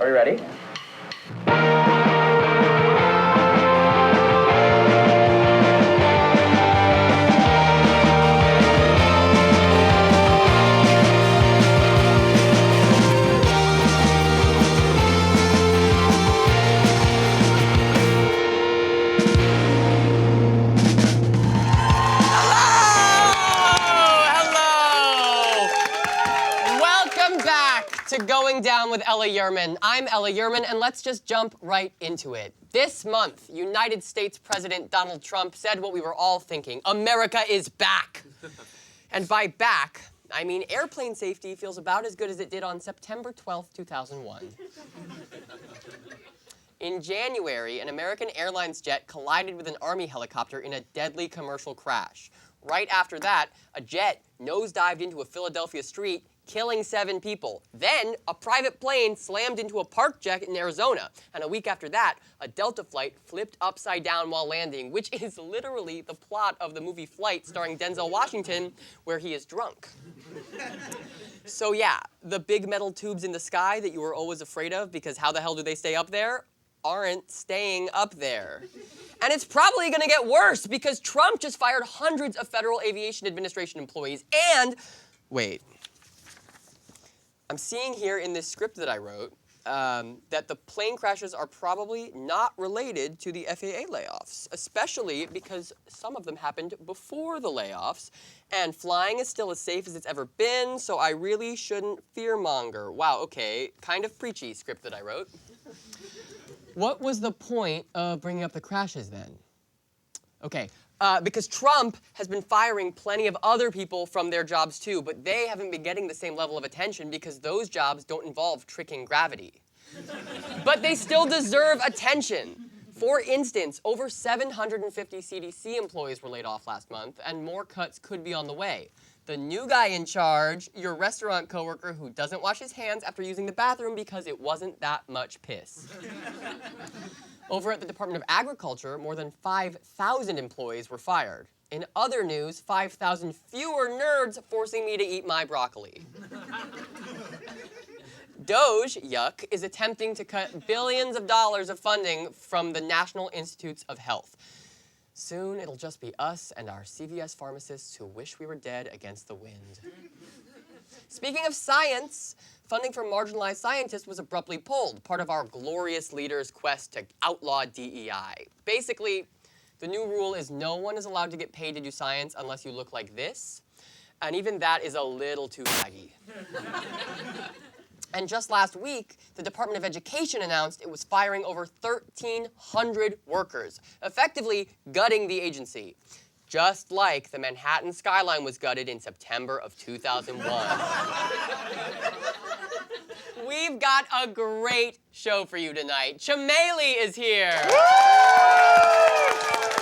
Are you ready? To Going Down with Ella Yerman. I'm Ella Yerman, and let's just jump right into it. This month, United States President Donald Trump said what we were all thinking: America is back. And by back, I mean airplane safety feels about as good as it did on September 12th, 2001. In January, an American Airlines jet collided with an Army helicopter in a deadly commercial crash. Right after that, a jet nosedived into a Philadelphia street, killing 7 people. Then, a private plane slammed into a parked jet in Arizona. And a week after that, a Delta flight flipped upside down while landing, which is literally the plot of the movie Flight starring Denzel Washington, where he is drunk. So yeah, the big metal tubes in the sky that you were always afraid of, because how the hell do they stay up there, aren't staying up there. And it's probably gonna get worse, because Trump just fired hundreds of Federal Aviation Administration employees and, wait. I'm seeing here in this script that I wrote that the plane crashes are probably not related to the FAA layoffs, especially because some of them happened before the layoffs, and flying is still as safe as it's ever been, so I really shouldn't fearmonger. Wow, okay, kind of preachy script that I wrote. What was the point of bringing up the crashes then? Okay. Because Trump has been firing plenty of other people from their jobs too, but they haven't been getting the same level of attention because those jobs don't involve tricking gravity. But they still deserve attention. For instance, over 750 CDC employees were laid off last month, and more cuts could be on the way. The new guy in charge, your restaurant coworker who doesn't wash his hands after using the bathroom because it wasn't that much piss. Over at the Department of Agriculture, more than 5,000 employees were fired. In other news, 5,000 fewer nerds forcing me to eat my broccoli. Doge, yuck, is attempting to cut billions of dollars of funding from the National Institutes of Health. Soon, it'll just be us and our CVS pharmacists who wish we were dead against the wind. Speaking of science, funding for marginalized scientists was abruptly pulled, part of our glorious leaders' quest to outlaw DEI. Basically, the new rule is no one is allowed to get paid to do science unless you look like this, and even that is a little too baggy. And just last week, the Department of Education announced it was firing over 1,300 workers, effectively gutting the agency. Just like the Manhattan skyline was gutted in September of 2001. We've got a great show for you tonight. Chameli is here.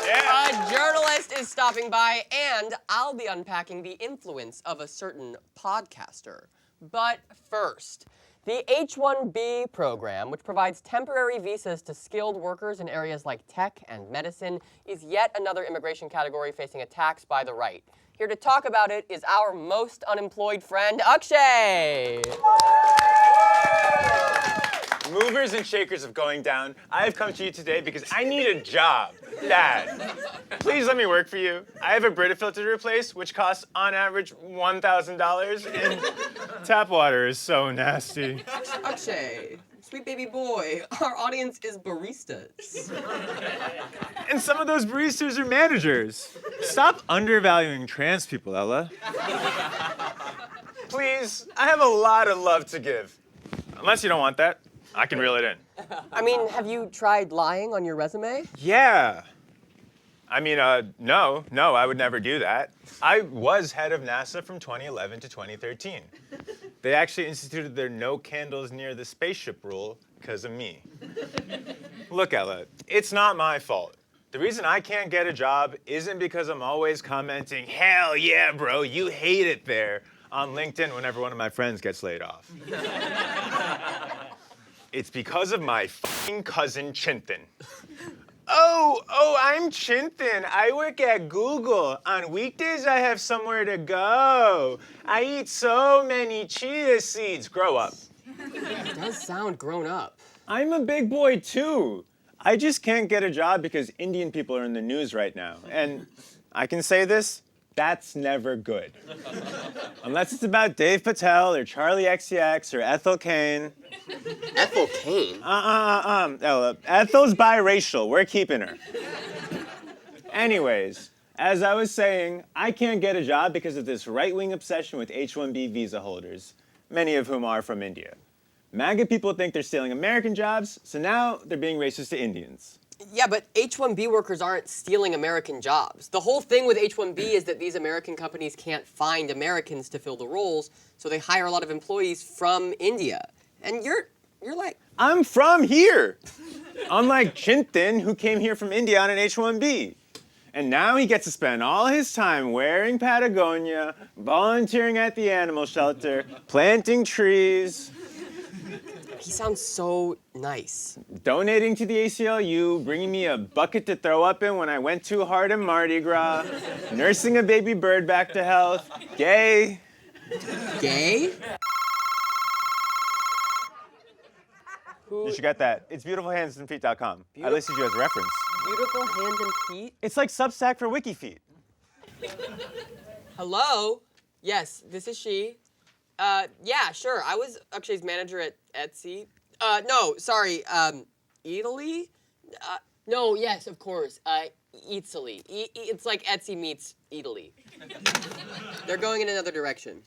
Yeah. A journalist is stopping by, and I'll be unpacking the influence of a certain podcaster. But first, the H-1B program, which provides temporary visas to skilled workers in areas like tech and medicine, is yet another immigration category facing attacks by the right. Here to talk about it is our most unemployed friend, Akshay. Movers and shakers of Going Down, I have come to you today because I need a job. Dad, please let me work for you. I have a Brita filter to replace, which costs on average $1,000, and tap water is so nasty. Akshay, sweet baby boy, our audience is baristas. And some of those baristas are managers. Stop undervaluing trans people, Ella. Please, I have a lot of love to give. Unless you don't want that, I can reel it in. I mean, have you tried lying on your resume? Yeah. I mean, no, I would never do that. I was head of NASA from 2011 to 2013. They actually instituted their no candles near the spaceship rule because of me. Look, Ella, it's not my fault. The reason I can't get a job isn't because I'm always commenting, hell yeah, bro, you hate it there, on LinkedIn whenever one of my friends gets laid off. It's because of my fucking cousin Chintan. Oh, I'm Chintan. I work at Google. On weekdays, I have somewhere to go. I eat so many chia seeds. Grow up. does sound grown up. I'm a big boy too. I just can't get a job because Indian people are in the news right now. And I can say this, that's never good. Unless it's about Dave Patel or Charlie XCX or Ethel Cain. Ethel Cain? Ethel's biracial. We're keeping her. Anyways, as I was saying, I can't get a job because of this right-wing obsession with H-1B visa holders, many of whom are from India. MAGA people think they're stealing American jobs, so now they're being racist to Indians. Yeah, but H-1B workers aren't stealing American jobs. The whole thing with H-1B is that these American companies can't find Americans to fill the roles, so they hire a lot of employees from India. And you're like... I'm from here! Unlike Chintan, who came here from India on an H-1B. And now he gets to spend all his time wearing Patagonia, volunteering at the animal shelter, planting trees, He sounds so nice. donating to the ACLU, bringing me a bucket to throw up in when I went too hard in Mardi Gras, nursing a baby bird back to health, gay. Gay? You should get that. It's beautifulhandsandfeet.com. I listed you as a reference. Beautiful hands and feet? It's like Substack for WikiFeet. Hello? Yes, this is she. Yeah, sure. I was Akshay's manager at Etsy. No, sorry, Italy? No, yes, of course. Italy. It's like Etsy meets Italy. They're going in another direction.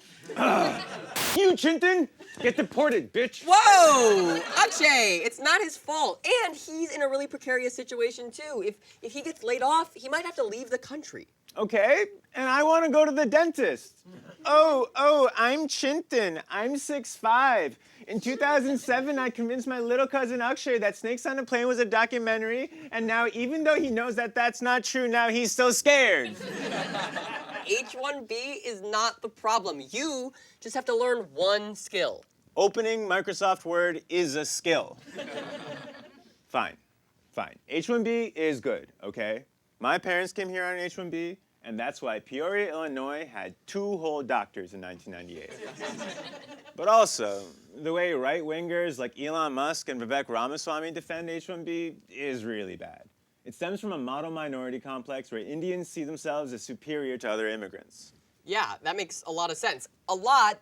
You, Chintan! Get deported, bitch! Whoa! Akshay, it's not his fault. And he's in a really precarious situation, too. If he gets laid off, he might have to leave the country. Okay, and I want to go to the dentist. Oh, I'm Chintan. I'm 6'5". In 2007, I convinced my little cousin Akshay that Snakes on a Plane was a documentary, and now even though he knows that that's not true, now he's so scared. H-1B is not the problem. You just have to learn one skill. Opening Microsoft Word is a skill. Fine. H-1B is good, okay? My parents came here on an H-1B, and that's why Peoria, Illinois had 2 whole doctors in 1998. But also, the way right-wingers like Elon Musk and Vivek Ramaswamy defend H-1B is really bad. It stems from a model minority complex where Indians see themselves as superior to other immigrants. Yeah, that makes a lot of sense. A lot,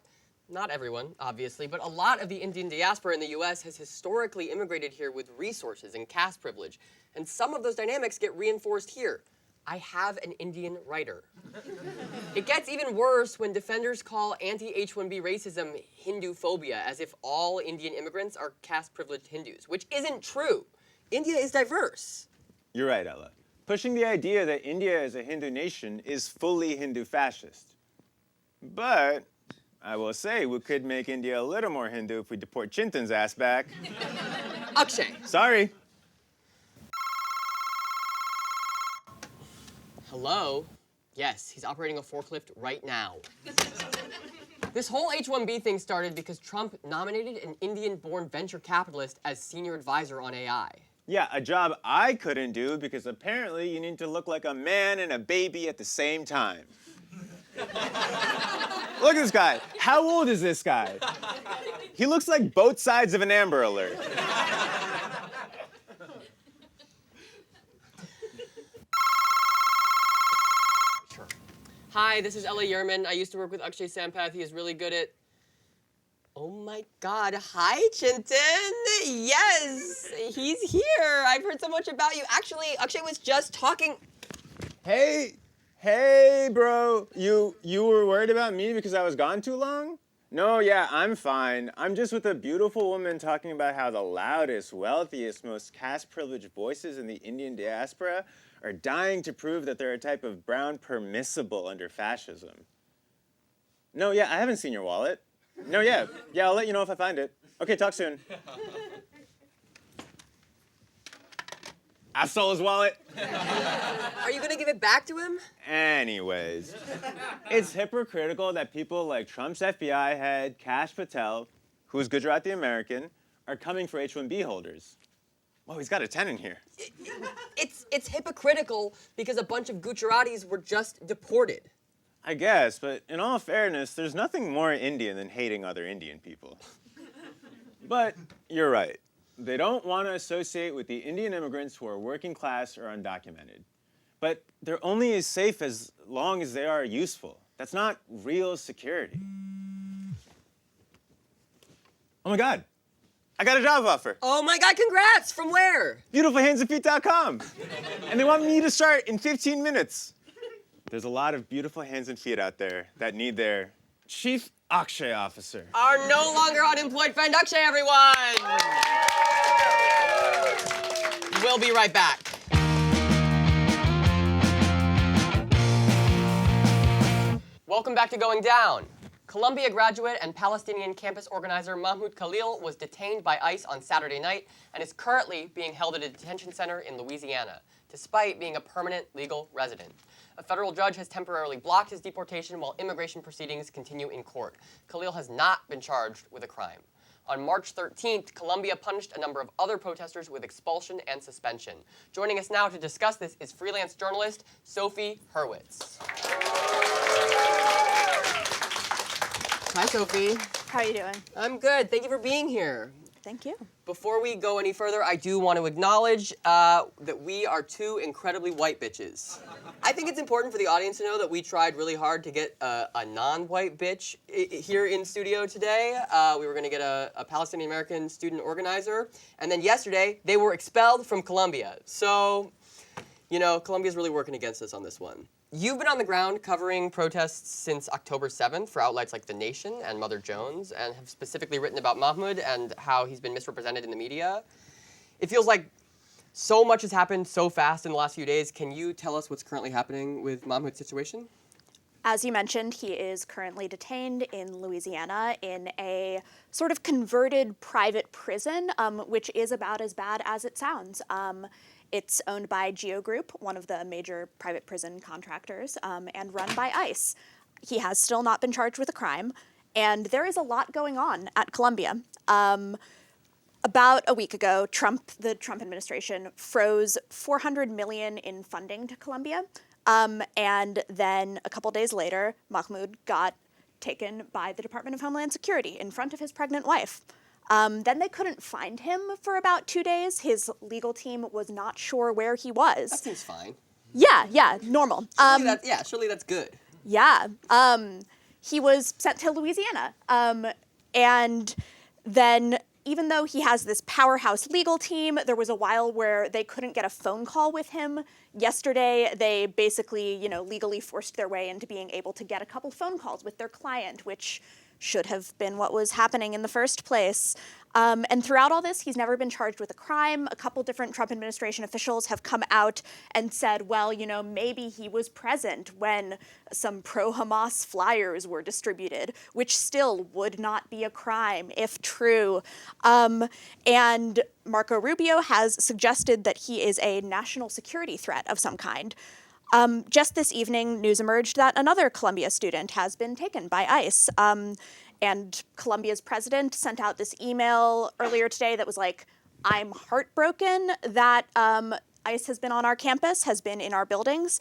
not everyone, obviously, but a lot of the Indian diaspora in the US has historically immigrated here with resources and caste privilege. And some of those dynamics get reinforced here. I have an Indian writer. It gets even worse when defenders call anti-H-1B racism Hindu phobia, as if all Indian immigrants are caste-privileged Hindus, which isn't true. India is diverse. You're right, Ella. Pushing the idea that India is a Hindu nation is fully Hindu fascist. But I will say we could make India a little more Hindu if we deport Chintan's ass back. Akshay. Sorry. Hello? Yes, he's operating a forklift right now. This whole H-1B thing started because Trump nominated an Indian-born venture capitalist as senior advisor on AI. Yeah, a job I couldn't do because apparently you need to look like a man and a baby at the same time. Look at this guy. How old is this guy? He looks like both sides of an Amber Alert. Hi, this is Ella Yerman. I used to work with Akshay Sampath. He is really good at... Oh my God, hi, Chintan. Yes, he's here. I've heard so much about you. Actually, Akshay was just talking... Hey, bro. You were worried about me because I was gone too long? No, yeah, I'm fine. I'm just with a beautiful woman talking about how the loudest, wealthiest, most caste-privileged voices in the Indian diaspora are dying to prove that they're a type of brown permissible under fascism. No, yeah, I haven't seen your wallet. No, yeah, I'll let you know if I find it. Okay, talk soon. I stole his wallet. Are you gonna give it back to him? Anyways, it's hypocritical that people like Trump's FBI head, Kash Patel, who's Gujarat the American, are coming for H-1B holders. Whoa, he's got a 10 in here. It's hypocritical because a bunch of Gujaratis were just deported. I guess, but in all fairness, there's nothing more Indian than hating other Indian people. But you're right. They don't want to associate with the Indian immigrants who are working class or undocumented. But they're only as safe as long as they are useful. That's not real security. Oh my God, I got a job offer. Oh my God, congrats! From where? BeautifulHandsandFeet.com. And they want me to start in 15 minutes. There's a lot of beautiful hands and feet out there that need their Chief Akshay Officer. Our no longer unemployed friend Akshay, everyone! We'll be right back. Welcome back to Going Down. Columbia graduate and Palestinian campus organizer Mahmoud Khalil was detained by ICE on Saturday night and is currently being held at a detention center in Louisiana, despite being a permanent legal resident. A federal judge has temporarily blocked his deportation while immigration proceedings continue in court. Khalil has not been charged with a crime. On March 13th, Columbia punished a number of other protesters with expulsion and suspension. Joining us now to discuss this is freelance journalist Sophie Hurwitz. Hi, Sophie. How are you doing? I'm good. Thank you for being here. Thank you. Before we go any further, I do want to acknowledge that we are two incredibly white bitches. I think it's important for the audience to know that we tried really hard to get a non-white bitch here in studio today. We were going to get a Palestinian-American student organizer. And then yesterday, they were expelled from Columbia. So, you know, Columbia's really working against us on this one. You've been on the ground covering protests since October 7th for outlets like The Nation and Mother Jones, and have specifically written about Mahmoud and how he's been misrepresented in the media. It feels like so much has happened so fast in the last few days. Can you tell us what's currently happening with Mahmoud's situation? As you mentioned, he is currently detained in Louisiana in a sort of converted private prison, which is about as bad as it sounds. It's owned by Geo Group, one of the major private prison contractors, and run by ICE. He has still not been charged with a crime, and there is a lot going on at Columbia. About a week ago, the Trump administration froze $400 million in funding to Columbia, and then a couple days later, Mahmoud got taken by the Department of Homeland Security in front of his pregnant wife. Then they couldn't find him for about 2 days. His legal team was not sure where he was. That seems fine. Yeah, normal. Surely that's good. Yeah. He was sent to Louisiana. And then even though he has this powerhouse legal team, there was a while where they couldn't get a phone call with him. Yesterday, they basically, legally forced their way into being able to get a couple phone calls with their client, which should have been what was happening in the first place. And throughout all this, he's never been charged with a crime. A couple different Trump administration officials have come out and said, well, maybe he was present when some pro-Hamas flyers were distributed, which still would not be a crime if true. And Marco Rubio has suggested that he is a national security threat of some kind. Just this evening, news emerged that another Columbia student has been taken by ICE. And Columbia's president sent out this email earlier today that was like, I'm heartbroken that ICE has been on our campus, has been in our buildings,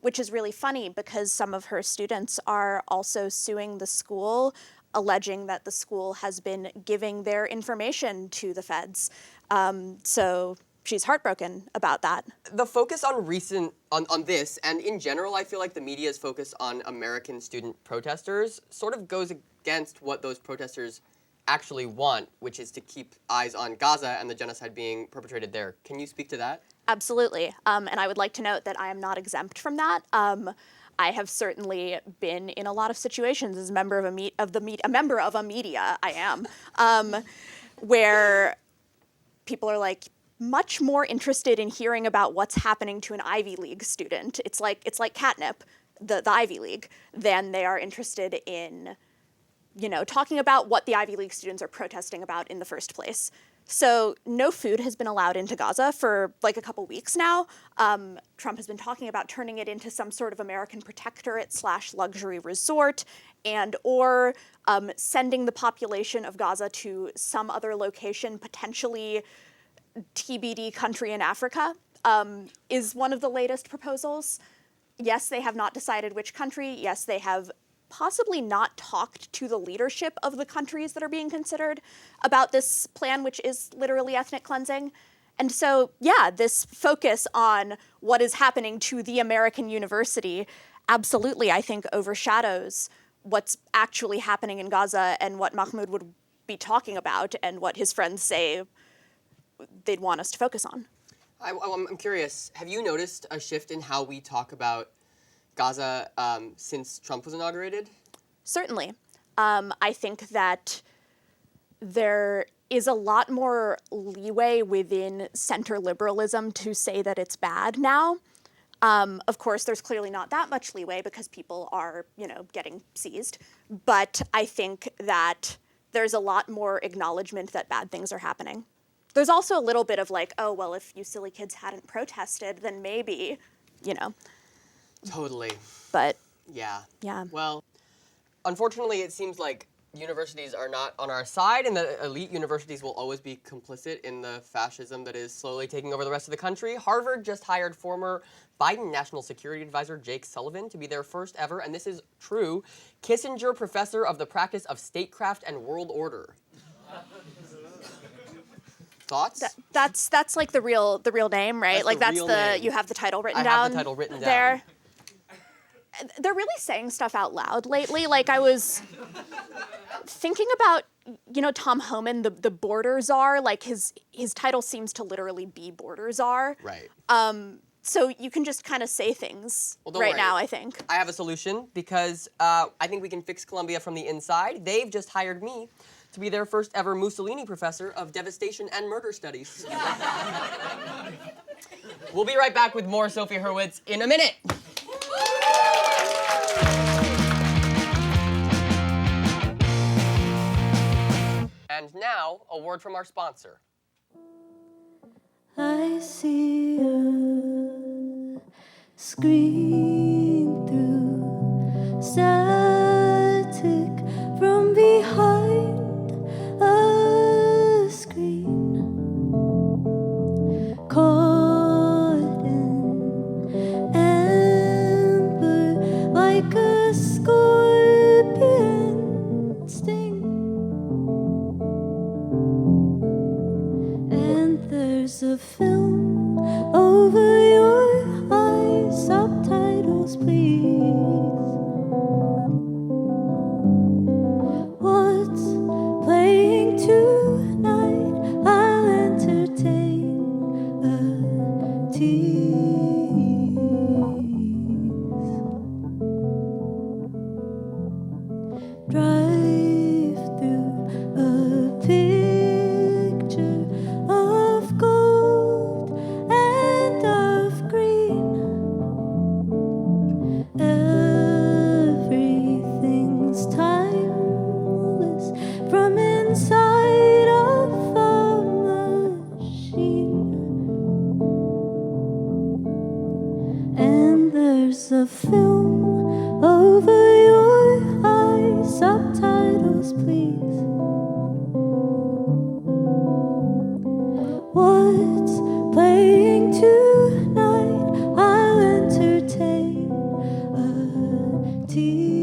which is really funny because some of her students are also suing the school, alleging that the school has been giving their information to the feds. So she's heartbroken about that. The focus on this, and in general, I feel like the media's focus on American student protesters sort of goes against what those protesters actually want, which is to keep eyes on Gaza and the genocide being perpetrated there. Can you speak to that? Absolutely. And I would like to note that I am not exempt from that. I have certainly been in a lot of situations as a member of a media, I am, where people are like, much more interested in hearing about what's happening to an Ivy League student. It's like catnip, the Ivy League, than they are interested in, talking about what the Ivy League students are protesting about in the first place. So no food has been allowed into Gaza for like a couple weeks now. Trump has been talking about turning it into some sort of American protectorate / luxury resort, or sending the population of Gaza to some other location, potentially TBD country in Africa, is one of the latest proposals. Yes, they have not decided which country. Yes, they have possibly not talked to the leadership of the countries that are being considered about this plan, which is literally ethnic cleansing. And so, yeah, this focus on what is happening to the American university absolutely, I think, overshadows what's actually happening in Gaza and what Mahmoud would be talking about and what his friends say they'd want us to focus on. I'm curious, have you noticed a shift in how we talk about Gaza since Trump was inaugurated? Certainly. I think that there is a lot more leeway within center liberalism to say that it's bad now. Of course, there's clearly not that much leeway because people are, getting seized. But I think that there's a lot more acknowledgement that bad things are happening. There's also a little bit of like, oh, well, if you silly kids hadn't protested, then maybe, Totally. But Yeah. yeah. Well, unfortunately, it seems like universities are not on our side, and the elite universities will always be complicit in the fascism that is slowly taking over the rest of the country. Harvard just hired former Biden National Security Advisor Jake Sullivan to be their first ever, and this is true, Kissinger Professor of the Practice of Statecraft and World Order. Thoughts? That's like the real name, right? That's like the that's real the name. you have the title written I down. have the title written down. There. They're really saying stuff out loud lately. Like I was thinking about, Tom Homan, the border czar. Like his title seems to literally be border czar. Right. So you can just kind of say things Well, don't right worry. now, I think. I have a solution because I think we can fix Columbia from the inside. They've just hired me to be their first ever Mussolini Professor of Devastation and Murder Studies. We'll be right back with more Sophie Hurwitz in a minute. And now, a word from our sponsor. I see a screen through static from behind a screen, caught in amber like a scorpion sting. And there's a film over your eyes, subtitles please. What's playing tonight? I'll entertain a tease. Drive through a picture of gold and of green. Everything's timeless from inside of a machine. And there's a film over your eyes, subtitles please. What's playing tonight? I'll entertain a tease.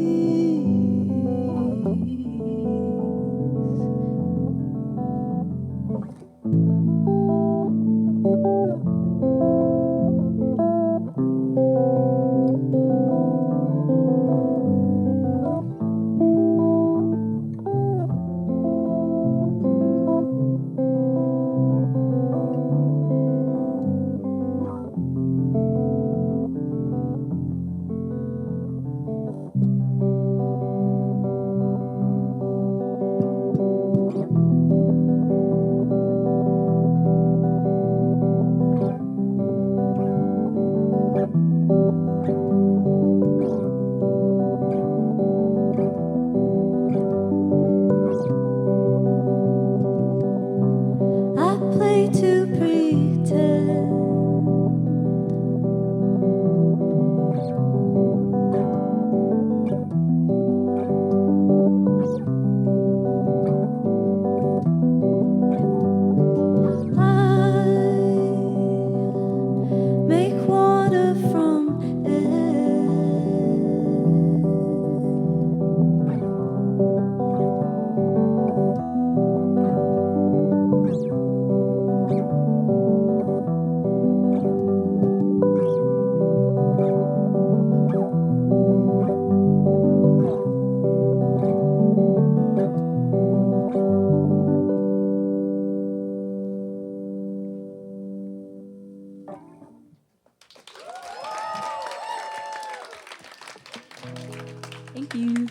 you.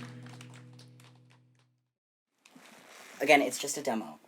Again, it's just a demo.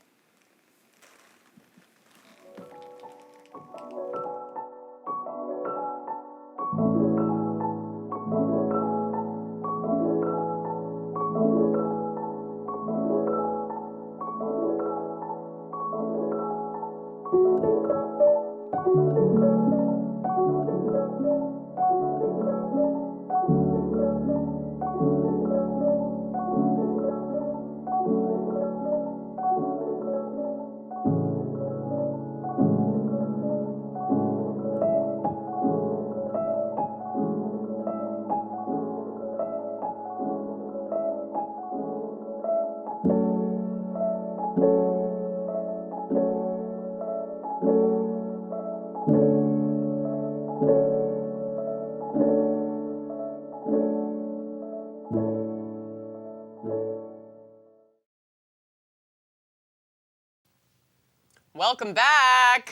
Welcome back!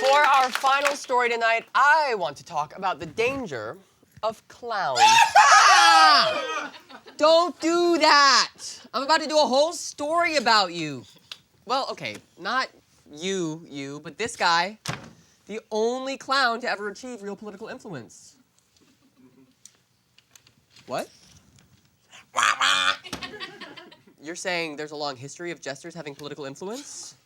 For our final story tonight, I want to talk about the danger of clowns. Don't do that! I'm about to do a whole story about you. Well, okay, not you, but this guy, the only clown to ever achieve real political influence. What? You're saying there's a long history of jesters having political influence?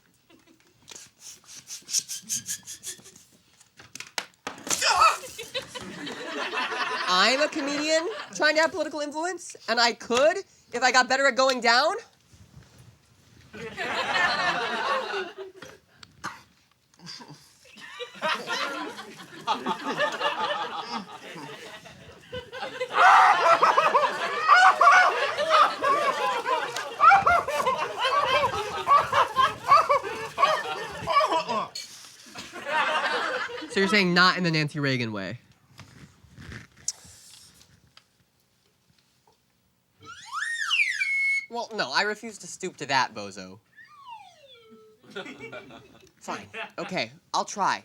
I'm a comedian trying to have political influence, and I could if I got better at going down? So you're saying not in the Nancy Reagan way? Well, no, I refuse to stoop to that, bozo. Fine. Okay, I'll try.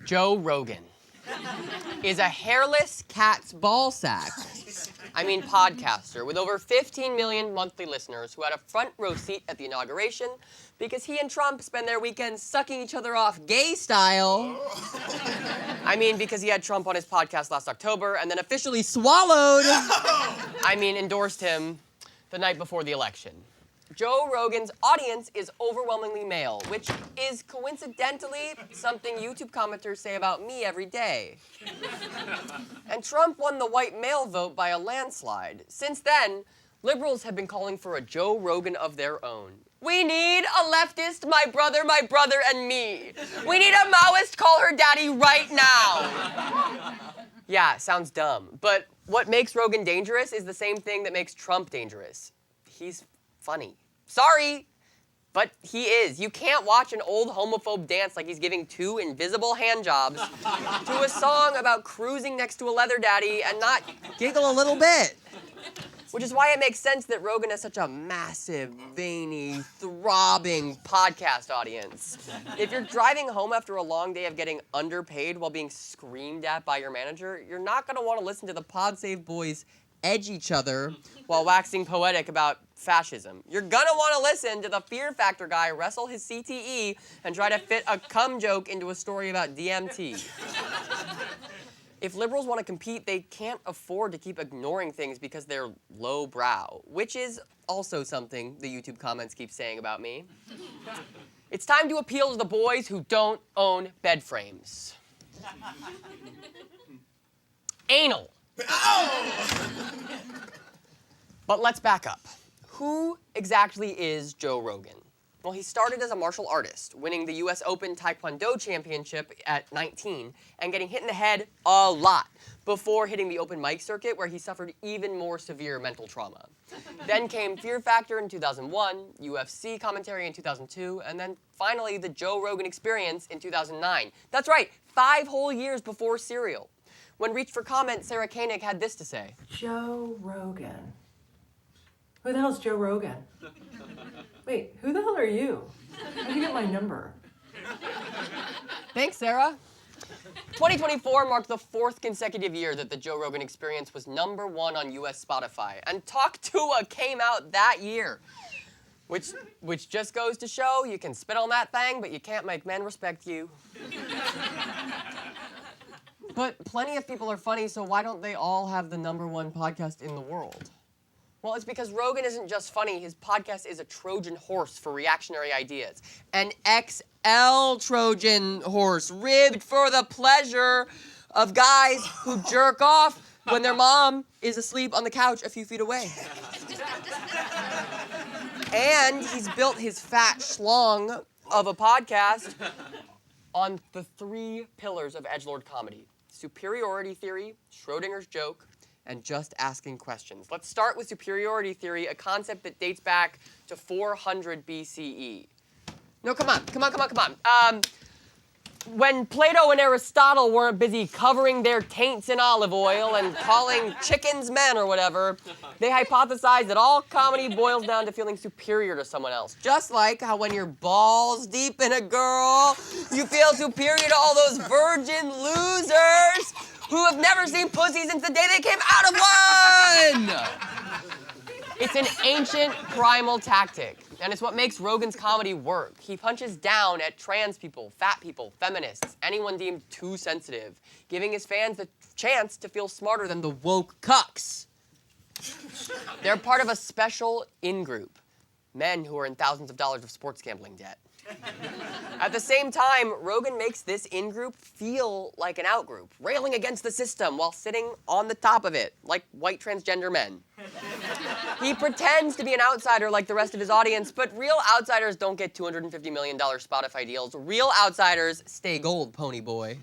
Joe Rogan is a hairless cat's ball sack. I mean podcaster with over 15 million monthly listeners who had a front row seat at the inauguration because he and Trump spend their weekends sucking each other off gay style. I mean because he had Trump on his podcast last October and then officially endorsed him the night before the election. Joe Rogan's audience is overwhelmingly male, which is coincidentally something YouTube commenters say about me every day. And Trump won the white male vote by a landslide. Since then, liberals have been calling for a Joe Rogan of their own. We need a leftist, my brother, and me. We need a Maoist, call her daddy right now. Yeah, sounds dumb. But what makes Rogan dangerous is the same thing that makes Trump dangerous. He's funny. Sorry, but he is. You can't watch an old homophobe dance like he's giving 2 invisible hand jobs to a song about cruising next to a leather daddy and not giggle a little bit. Which is why it makes sense that Rogan has such a massive, veiny, throbbing podcast audience. If you're driving home after a long day of getting underpaid while being screamed at by your manager, you're not gonna wanna listen to the Pod Save boys edge each other while waxing poetic about fascism. You're gonna want to listen to the Fear Factor guy wrestle his CTE and try to fit a cum joke into a story about DMT. If liberals want to compete, they can't afford to keep ignoring things because they're low-brow, which is also something the YouTube comments keep saying about me. It's time to appeal to the boys who don't own bed frames. Anal. But let's back up. Who exactly is Joe Rogan? Well, he started as a martial artist, winning the US Open Taekwondo Championship at 19 and getting hit in the head a lot before hitting the open mic circuit where he suffered even more severe mental trauma. Then came Fear Factor in 2001, UFC commentary in 2002, and then finally the Joe Rogan Experience in 2009. That's right, 5 whole years before Serial. When reached for comment, Sarah Koenig had this to say. Joe Rogan. Who the hell's Joe Rogan? Wait, who the hell are you? How'd you get my number? Thanks, Sarah. 2024 marked the 4th consecutive year that the Joe Rogan Experience was #1 on US Spotify, and Talk Tua came out that year. Which just goes to show you can spit on that thing, but you can't make men respect you. But plenty of people are funny, so why don't they all have the #1 podcast in the world? Well, it's because Rogan isn't just funny, his podcast is a Trojan horse for reactionary ideas. An XL Trojan horse, ribbed for the pleasure of guys who jerk off when their mom is asleep on the couch a few feet away. And he's built his fat schlong of a podcast on the 3 pillars of edgelord comedy: superiority theory, Schrodinger's joke, and just asking questions. Let's start with superiority theory, a concept that dates back to 400 BCE. No, come on. When Plato and Aristotle weren't busy covering their taints in olive oil and calling chickens men or whatever, they hypothesized that all comedy boils down to feeling superior to someone else. Just like how when you're balls deep in a girl, you feel superior to all those virgin losers who have never seen pussy since the day they came out of one! It's an ancient primal tactic, and it's what makes Rogan's comedy work. He punches down at trans people, fat people, feminists, anyone deemed too sensitive, giving his fans the chance to feel smarter than the woke cucks. They're part of a special in-group, men who are in thousands of dollars of sports gambling debt. At the same time, Rogan makes this in-group feel like an out-group, railing against the system while sitting on the top of it, like white transgender men. He pretends to be an outsider like the rest of his audience, but real outsiders don't get $250 million Spotify deals. Real outsiders stay gold, pony boy.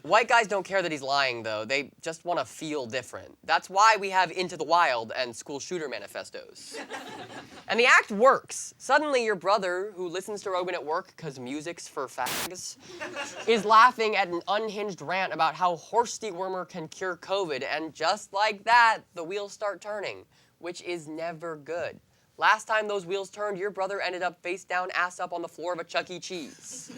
White guys don't care that he's lying, though. They just want to feel different. That's why we have Into the Wild and school shooter manifestos. And the act works. Suddenly, your brother, who listens to Rogan at work because music's for fags, is laughing at an unhinged rant about how horse dewormer can cure COVID, and just like that, the wheels start turning, which is never good. Last time those wheels turned, your brother ended up face down, ass up on the floor of a Chuck E. Cheese.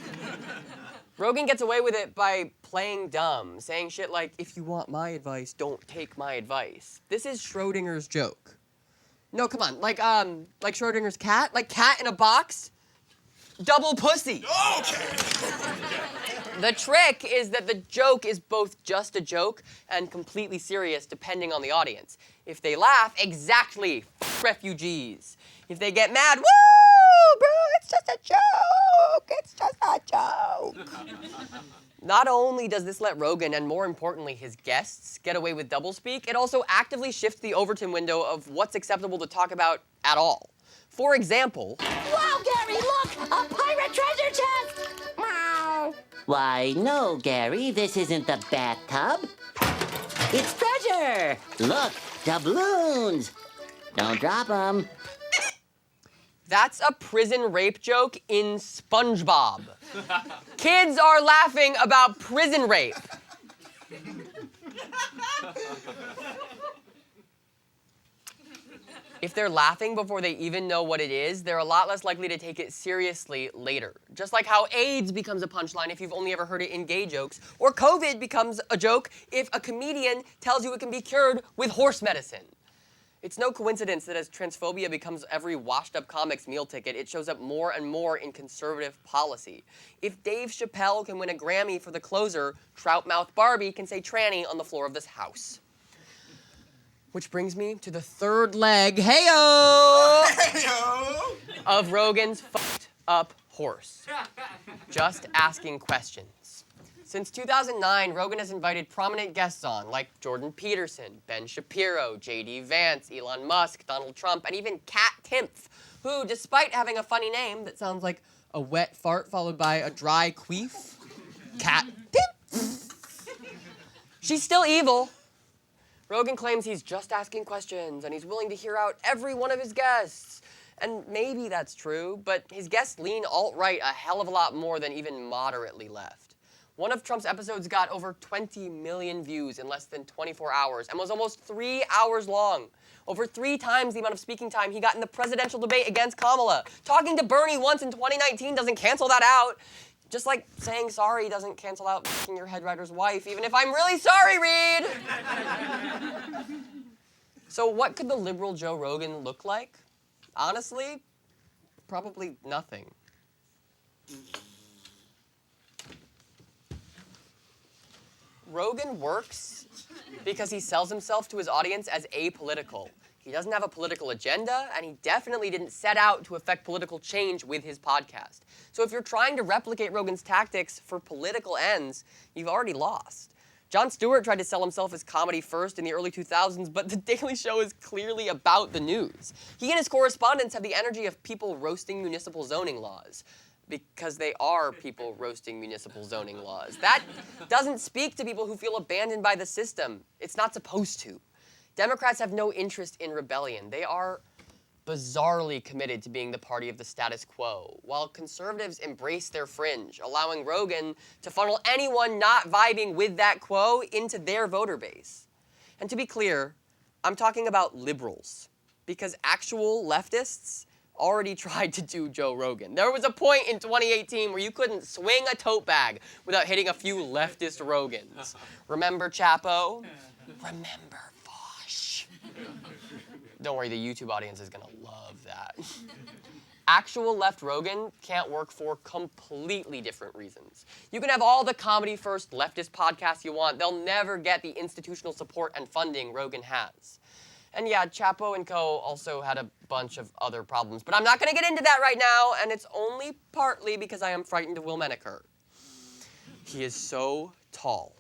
Rogan gets away with it by playing dumb, saying shit like, if you want my advice, don't take my advice. This is Schrodinger's joke. No, come on, like Schrodinger's cat? Like cat in a box? Double pussy. Okay. The trick is that the joke is both just a joke and completely serious depending on the audience. If they laugh, exactly, refugees. If they get mad, woo, bro, it's just a joke, it's just a joke. Not only does this let Rogan, and more importantly his guests, get away with doublespeak, it also actively shifts the Overton window of what's acceptable to talk about at all. For example, Wow, Gary, look! A pirate treasure chest! Meow. Why, no, Gary, this isn't the bathtub. It's treasure! Look, doubloons! Don't drop them. that's a prison rape joke in SpongeBob. Kids are laughing about prison rape. If they're laughing before they even know what it is, they're a lot less likely to take it seriously later. Just like how AIDS becomes a punchline if you've only ever heard it in gay jokes, or COVID becomes a joke if a comedian tells you it can be cured with horse medicine. It's no coincidence that as transphobia becomes every washed-up comic's meal ticket, it shows up more and more in conservative policy. If Dave Chappelle can win a Grammy for The Closer, Troutmouth Barbie can say tranny on the floor of this house. Which brings me to the third leg, heyo, of Rogan's fucked up horse. Just asking questions. Since 2009, Rogan has invited prominent guests on, like Jordan Peterson, Ben Shapiro, J.D. Vance, Elon Musk, Donald Trump, and even Kat Timpf, who, despite having a funny name that sounds like a wet fart followed by a dry queef, Kat Timpf, she's still evil. Rogan claims he's just asking questions and he's willing to hear out every one of his guests. And maybe that's true, but his guests lean alt-right a hell of a lot more than even moderately left. One of Trump's episodes got over 20 million views in less than 24 hours and was almost 3 hours long. Over 3 times the amount of speaking time he got in the presidential debate against Kamala. Talking to Bernie once in 2019 doesn't cancel that out. Just like saying sorry doesn't cancel out f***ing your head writer's wife, even if I'm really sorry, Reed! So what could the liberal Joe Rogan look like? Honestly, probably nothing. Rogan works because he sells himself to his audience as apolitical. He doesn't have a political agenda, and he definitely didn't set out to affect political change with his podcast. So if you're trying to replicate Rogan's tactics for political ends, you've already lost. Jon Stewart tried to sell himself as comedy first in the early 2000s, but The Daily Show is clearly about the news. He and his correspondents have the energy of people roasting municipal zoning laws. Because they are people roasting municipal zoning laws. That doesn't speak to people who feel abandoned by the system. It's not supposed to. Democrats have no interest in rebellion. They are bizarrely committed to being the party of the status quo, while conservatives embrace their fringe, allowing Rogan to funnel anyone not vibing with that quo into their voter base. And to be clear, I'm talking about liberals, because actual leftists already tried to do Joe Rogan. There was a point in 2018 where you couldn't swing a tote bag without hitting a few leftist Rogans. Remember Chapo? Remember Vosh? Don't worry, the YouTube audience is gonna love that. Actual left Rogan can't work for completely different reasons. You can have all the comedy-first leftist podcasts you want. They'll never get the institutional support and funding Rogan has. And yeah, Chapo and Co. also had a bunch of other problems, but I'm not gonna get into that right now, and it's only partly because I am frightened of Will Menaker. He is so tall.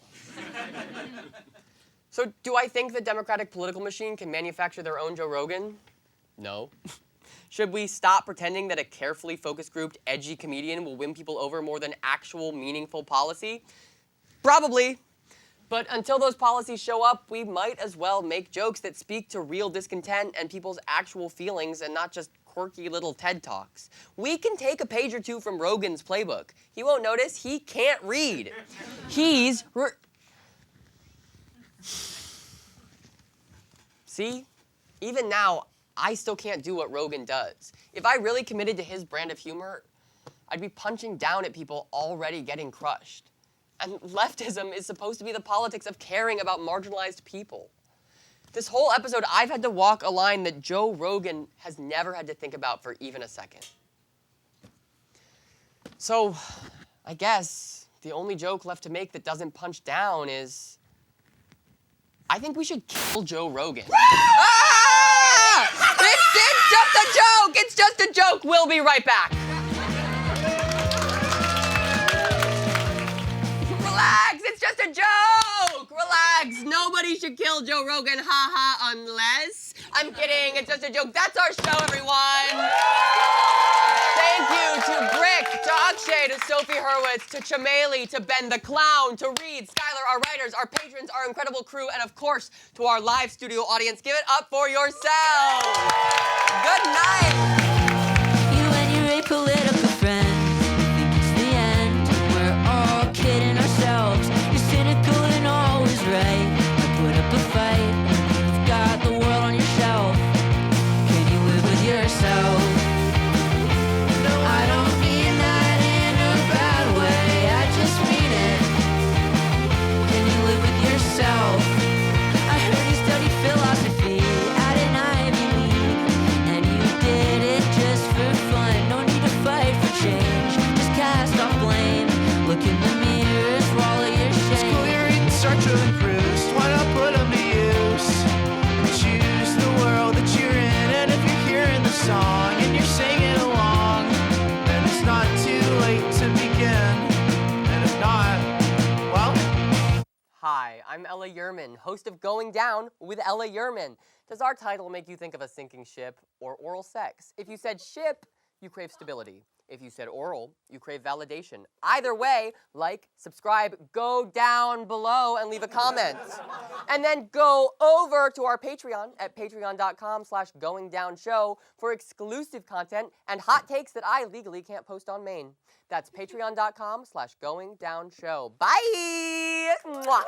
So do I think the Democratic political machine can manufacture their own Joe Rogan? No. Should we stop pretending that a carefully focus grouped, edgy comedian will win people over more than actual meaningful policy? Probably. But until those policies show up, we might as well make jokes that speak to real discontent and people's actual feelings and not just quirky little TED Talks. We can take a page or two from Rogan's playbook. He won't notice. He can't read. See? Even now, I still can't do what Rogan does. If I really committed to his brand of humor, I'd be punching down at people already getting crushed. And leftism is supposed to be the politics of caring about marginalized people. This whole episode, I've had to walk a line that Joe Rogan has never had to think about for even a second. So, I guess the only joke left to make that doesn't punch down is, I think we should kill Joe Rogan. Ah! It's just a joke! It's just a joke! We'll be right back. Relax, it's just a joke! Relax, nobody should kill Joe Rogan, haha, unless... I'm kidding, it's just a joke. That's our show, everyone! Thank you to Brick, to Akshay, to Sophie Hurwitz, to Chameli, to Ben the Clown, to Reed, Skylar, our writers, our patrons, our incredible crew, and of course, to our live studio audience. Give it up for yourselves! Good night! You and your apolitical friends think it's the end. We're all kidding ourselves. You're cynical and always right. I put up a fight when you've got the world on your shelf. Can you live with yourself? No, I don't mean that in a bad way. I just mean it. Can you live with yourself? I heard you studied philosophy at an Ivy League, and you did it just for fun. No need to fight for change. Just cast off blame. Look in the mirror, swallow your shame. School you're reading Sartre and Proust. Why not put them to use? Choose the world that you're in, and if you're hearing the song and you're singing along, then it's not too late to begin. And if not, well... Hi, I'm Ella Yerman, host of Going Down with Ella Yerman. Does our title make you think of a sinking ship or oral sex? If you said ship, you crave stability. If you said oral, you crave validation. Either way, like, subscribe, go down below and leave a comment. And then go over to our Patreon at patreon.com/goingdownshow for exclusive content and hot takes that I legally can't post on Maine. That's patreon.com/goingdownshow. Bye! Mwah.